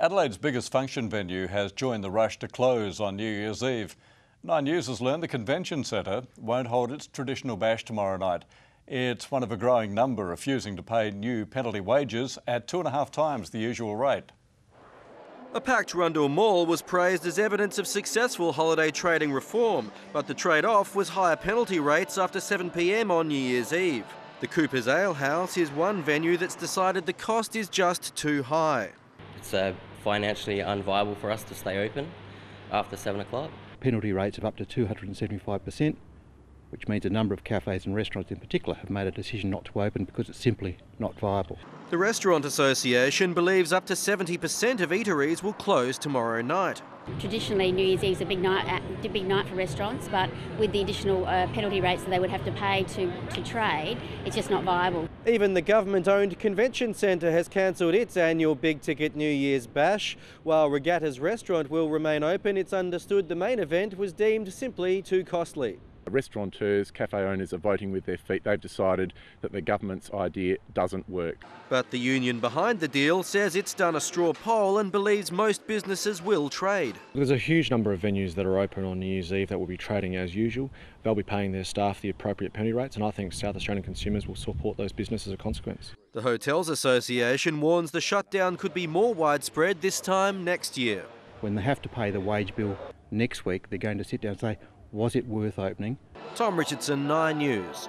Adelaide's biggest function venue has joined the rush to close on New Year's Eve. 9 News has learned the convention centre won't hold its traditional bash tomorrow night. It's one of a growing number refusing to pay new penalty wages at 2.5 times the usual rate. A packed Rundle Mall was praised as evidence of successful holiday trading reform, but the trade-off was higher penalty rates after 7 p.m. on New Year's Eve. The Cooper's Ale House is one venue that's decided the cost is just too high. It's financially unviable for us to stay open after 7 o'clock. Penalty rates of up to 275%, which means a number of cafes and restaurants in particular have made a decision not to open because it's simply not viable. The Restaurant Association believes up to 70% of eateries will close tomorrow night. Traditionally, New Year's Eve is a big night for restaurants, but with the additional penalty rates that they would have to pay to trade, it's just not viable. Even the government-owned convention centre has cancelled its annual big-ticket New Year's bash. While Regatta's restaurant will remain open, it's understood the main event was deemed simply too costly. Restaurateurs, cafe owners are voting with their feet. They've decided that the government's idea doesn't work. But the union behind the deal says it's done a straw poll and believes most businesses will trade. There's a huge number of venues that are open on New Year's Eve that will be trading as usual. They'll be paying their staff the appropriate penalty rates, and I think South Australian consumers will support those businesses as a consequence. The Hotels Association warns the shutdown could be more widespread this time next year. When they have to pay the wage bill next week, they're going to sit down and say, was it worth opening? Tom Richardson, 9 News.